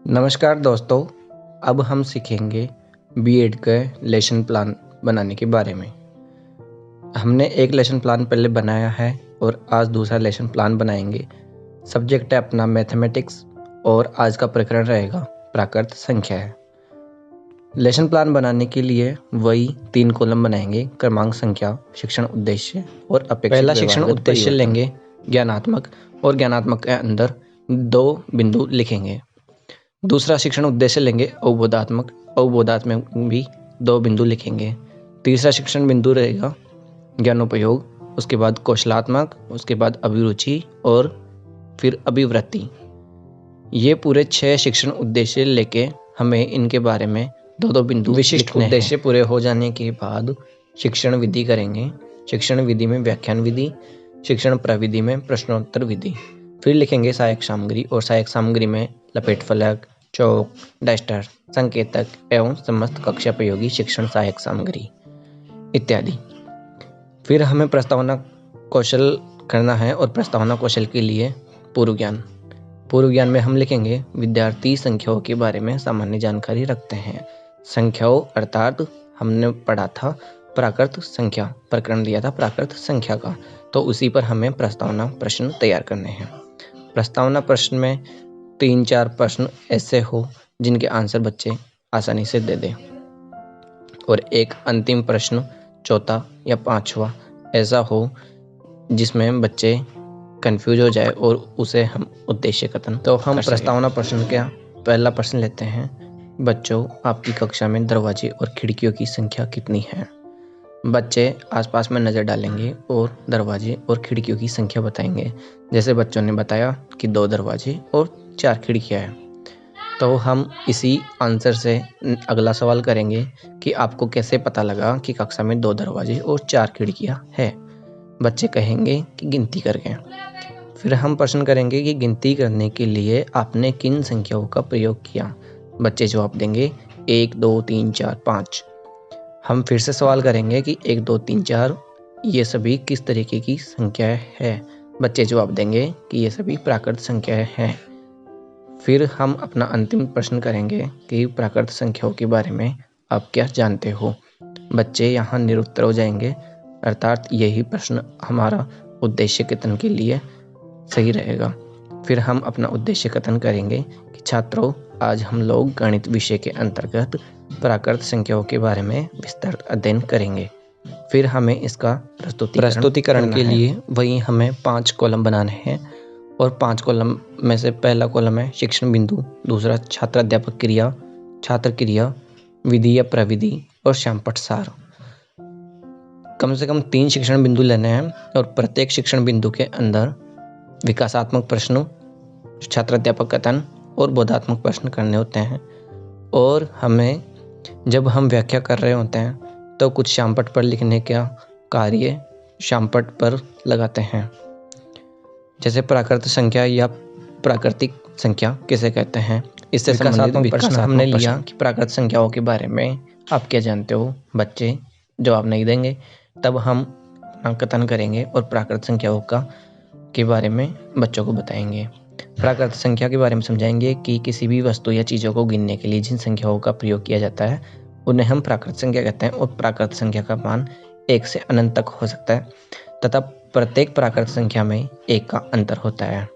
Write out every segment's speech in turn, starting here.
नमस्कार दोस्तों, अब हम सीखेंगे बीएड के लेसन प्लान बनाने के बारे में। हमने एक लेसन प्लान पहले बनाया है और आज दूसरा लेसन प्लान बनाएंगे। सब्जेक्ट है अपना मैथमेटिक्स और आज का प्रकरण रहेगा प्राकृत संख्या है। लेसन प्लान बनाने के लिए वही 3 कॉलम बनाएंगे: क्रमांक, संख्या, शिक्षण उद्देश्य और अपेक्षित। पहला शिक्षण उद्देश्य लेंगे ज्ञानात्मक और ज्ञानात्मक के अंदर 2 बिंदु लिखेंगे। दूसरा शिक्षण उद्देश्य लेंगे अवबोधात्मक, अवबोधात्मक भी 2 बिंदु लिखेंगे। तीसरा शिक्षण बिंदु रहेगा ज्ञानोपयोग, उसके बाद कौशलात्मक, उसके बाद अभिरुचि और फिर अभिवृत्ति। ये पूरे 6 शिक्षण उद्देश्य लेके हमें इनके बारे में 2-2 बिंदु विशिष्ट उद्देश्य पूरे हो जाने के बाद शिक्षण विधि करेंगे। शिक्षण विधि में व्याख्यान विधि, शिक्षण प्रविधि में प्रश्नोत्तर विधि। फिर लिखेंगे सहायक सामग्री और सहायक सामग्री में लपेट फलक, चौक, डस्टर, संकेतक एवं समस्त कक्षापयोगी शिक्षण सहायक सामग्री इत्यादि। फिर हमें प्रस्तावना कौशल करना है और प्रस्तावना कौशल के लिए पूर्व ज्ञान। पूर्व ज्ञान में हम लिखेंगे विद्यार्थी संख्याओं के बारे में सामान्य जानकारी रखते हैं। संख्याओं अर्थात हमने पढ़ा था प्राकृत संख्या, प्रकरण दिया था प्राकृत संख्या का, तो उसी पर हमें प्रस्तावना प्रश्न तैयार करने हैं। प्रस्तावना प्रश्न में 3-4 प्रश्न ऐसे हो जिनके आंसर बच्चे आसानी से दे दें और एक अंतिम प्रश्न 4था या 5वां ऐसा हो जिसमें बच्चे कंफ्यूज हो जाए और उसे हम उद्देश्य कथन। तो हम प्रस्तावना प्रश्न का पहला प्रश्न लेते हैं। बच्चों, आपकी कक्षा में दरवाजे और खिड़कियों की संख्या कितनी है? बच्चे आसपास में नज़र डालेंगे और दरवाजे और खिड़कियों की संख्या बताएंगे। जैसे बच्चों ने बताया कि 2 दरवाजे और 4 खिड़कियां हैं, तो हम इसी आंसर से अगला सवाल करेंगे कि आपको कैसे पता लगा कि कक्षा में 2 दरवाजे और 4 खिड़कियां हैं? बच्चे कहेंगे कि गिनती करके। फिर हम प्रश्न करेंगे कि गिनती करने के लिए आपने किन संख्याओं का प्रयोग किया? बच्चे जवाब देंगे 1, 2, 3, 4, 5। हम फिर से सवाल करेंगे कि 1, 2, 3, 4 ये सभी किस तरीके की संख्याएं हैं? बच्चे जवाब देंगे कि ये सभी प्राकृत संख्याएं हैं। फिर हम अपना अंतिम प्रश्न करेंगे कि प्राकृत संख्याओं के बारे में आप क्या जानते हो? बच्चे यहाँ निरुत्तर हो जाएंगे, अर्थात यही प्रश्न हमारा उद्देश्य कथन के लिए सही रहेगा। फिर हम अपना उद्देश्य कथन करेंगे कि छात्रों, आज हम लोग गणित विषय के अंतर्गत प्राकृत संख्याओं के बारे में विस्तृत अध्ययन करेंगे। फिर हमें इसका प्रस्तुतिकरण के लिए वही हमें 5 कॉलम बनाने हैं और 5 कॉलम में से पहला कॉलम है शिक्षण बिंदु, दूसरा छात्र अध्यापक क्रिया, छात्र क्रिया, विधि या प्रविधि और श्यामपट्ट सार। कम से कम 3 शिक्षण बिंदु लेने हैं और प्रत्येक शिक्षण बिंदु के अंदर विकासात्मक प्रश्न, छात्र अध्यापक कथन और बोधात्मक प्रश्न करने होते हैं। और हमें जब हम व्याख्या कर रहे होते हैं तो कुछ श्यामपट्ट पर लिखने का कार्य श्यामपट्ट पर लगाते हैं। जैसे प्राकृत संख्या या प्राकृतिक संख्या किसे कहते हैं, इससे संबंधित प्रश्न हमने लिया कि प्राकृत संख्याओं के बारे में आप क्या जानते हो? बच्चे जवाब नहीं देंगे, तब हम कथन करेंगे और प्राकृत संख्याओं के बारे में बच्चों को बताएंगे। प्राकृत संख्या के बारे में समझाएंगे कि किसी भी वस्तु या चीज़ों को गिनने के लिए जिन संख्याओं का प्रयोग किया जाता है उन्हें हम प्राकृत संख्या कहते हैं और प्राकृत संख्या का मान 1 से अनंत तक हो सकता है तथा प्रत्येक प्राकृत संख्या में 1 का अंतर होता है।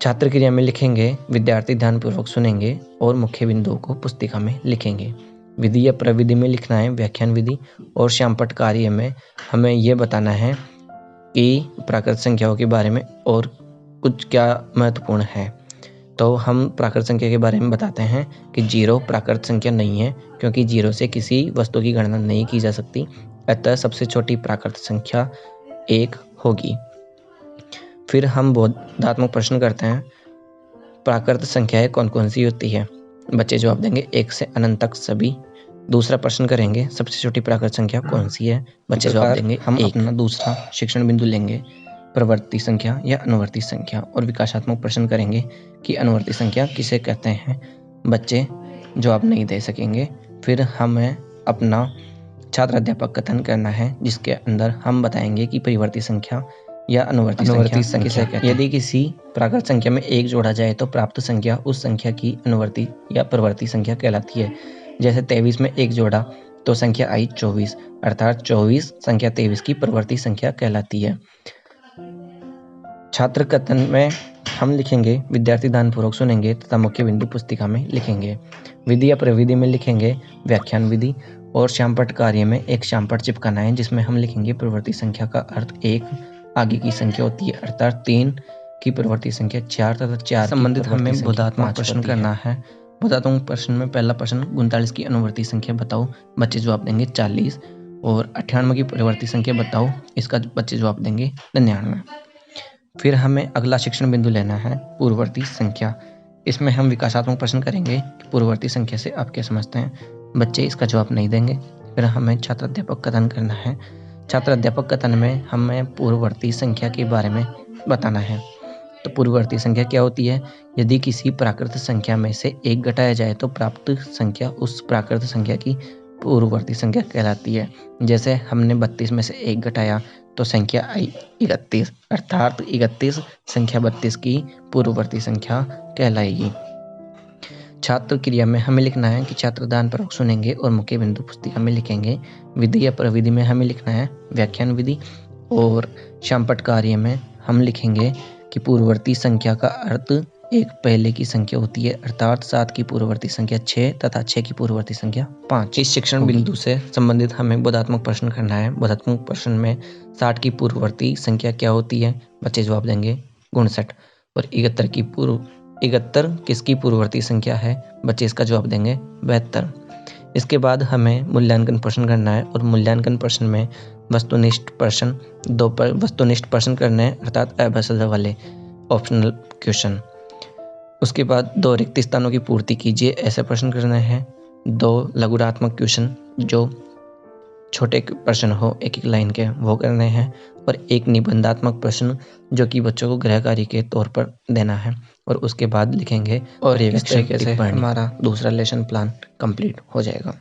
छात्र क्रिया में लिखेंगे विद्यार्थी ध्यानपूर्वक सुनेंगे और मुख्य बिंदुओं को पुस्तिका में लिखेंगे। विधि या प्रविधि में लिखना है व्याख्यान विधि और श्यामपट्ट कार्य में हमें यह बताना है कि प्राकृत संख्याओं के बारे में और कुछ क्या महत्वपूर्ण है। तो हम प्राकृत संख्या के बारे में बताते हैं कि 0 प्राकृत संख्या नहीं है, क्योंकि 0 से किसी वस्तु की गणना नहीं की जा सकती, अतः सबसे छोटी प्राकृत संख्या 1 होगी। फिर हम बोधात्मक प्रश्न करते हैं, प्राकृत संख्याएं कौन कौन सी होती है? बच्चे जवाब देंगे 1 से अनंत तक सभी। दूसरा प्रश्न करेंगे सबसे छोटी प्राकृत संख्या कौन सी है? बच्चे जवाब देंगे हम अपना दूसरा शिक्षण बिंदु लेंगे प्रवर्ती संख्या या अनुवर्ती संख्या और विकासात्मक प्रश्न करेंगे कि अनुवर्ती संख्या किसे कहते हैं? बच्चे जवाब नहीं दे सकेंगे। फिर हमें अपना छात्र अध्यापक कथन करना है जिसके अंदर हम बताएंगे कि परिवर्ती संख्या या अनुवर्ती संख्या किसे कहते हैं? यदि किसी प्राकृत संख्या में 1 जोड़ा जाए तो प्राप्त संख्या उस संख्या की अनुवर्ती या प्रवर्ती संख्या कहलाती है। जैसे 23 में 1 जोड़ा तो संख्या आई 24, अर्थात 24 संख्या 23 की प्रवर्ती संख्या कहलाती है। छात्र कथन में हम लिखेंगे, विद्यार्थी ध्यानपूर्वक सुनेंगे तथा मुख्य बिंदु पुस्तिका में लिखेंगे। विधि या प्रविधि में लिखेंगे व्याख्यान विधि, और श्यामपट्ट कार्य में एक श्यामपट्ट चिपकाना है जिसमें हम लिखेंगे प्रवर्ती संख्या का अर्थ 1 आगे की संख्या होती है, अर्थात 3 की प्रवर्ती संख्या 4 तथा 4 संबंधित हमें बोधात्मक प्रश्न करना है। बोधात्मक प्रश्न में पहला प्रश्न 39 की अनुवर्ती संख्या बताओ, बच्चे जवाब देंगे 40, और 98 की प्रवर्ती संख्या बताओ, इसका बच्चे जवाब देंगे 99। फिर हमें अगला शिक्षण बिंदु लेना है पूर्ववर्ती संख्या। इसमें हम विकासात्मक प्रश्न करेंगे कि पूर्ववर्ती संख्या से आप क्या समझते हैं, बच्चे इसका जवाब नहीं देंगे। फिर हमें छात्र अध्यापक कथन करना है। छात्र अध्यापक कथन में हमें पूर्ववर्ती संख्या के बारे में बताना है। तो पूर्ववर्ती संख्या क्या होती है? यदि किसी प्राकृत संख्या में से 1 घटाया जाए तो प्राप्त संख्या उस प्राकृत संख्या की पूर्ववर्ती संख्या कहलाती है। जैसे हमने 32 में से 1 घटाया तो संख्या आई 31, अर्थात 31 संख्या 32 की पूर्ववर्ती संख्या कहलाएगी। छात्र क्रिया में हमें लिखना है कि छात्र ध्यानपूर्वक सुनेंगे और मुख्य बिंदु पुस्तिका में लिखेंगे। विधि या प्रविधि में हमें लिखना है व्याख्यान विधि, और श्यामपट्ट कार्य में हम लिखेंगे कि पूर्ववर्ती संख्या का अर्थ 1 पहले की संख्या होती है, अर्थात 7 की पूर्ववर्ती संख्या 6 तथा 6 की पूर्ववर्ती संख्या 5। इस शिक्षण बिंदु से संबंधित हमें बोधात्मक प्रश्न करना है। बोधात्मक प्रश्न में 60 की पूर्ववर्ती संख्या क्या होती है, बच्चे जवाब देंगे 59, और 71 किसकी पूर्ववर्ती संख्या है, बच्चे इसका जवाब देंगे 72। इसके बाद हमें मूल्यांकन प्रश्न करना है, और मूल्यांकन प्रश्न में वस्तुनिष्ठ प्रश्न करने हैं, अर्थात अभ्यास वाले ऑप्शनल क्वेश्चन। उसके बाद 2 रिक्त स्थानों की पूर्ति कीजिए, ऐसे प्रश्न करने हैं। 2 लघुरात्मक क्वेश्चन जो छोटे प्रश्न हो एक लाइन के, वो करने हैं, और 1 निबंधात्मक प्रश्न जो कि बच्चों को गृह कार्य के तौर पर देना है, और उसके बाद लिखेंगे, और इस तरीके से हमारा दूसरा लेसन प्लान कंप्लीट हो जाएगा।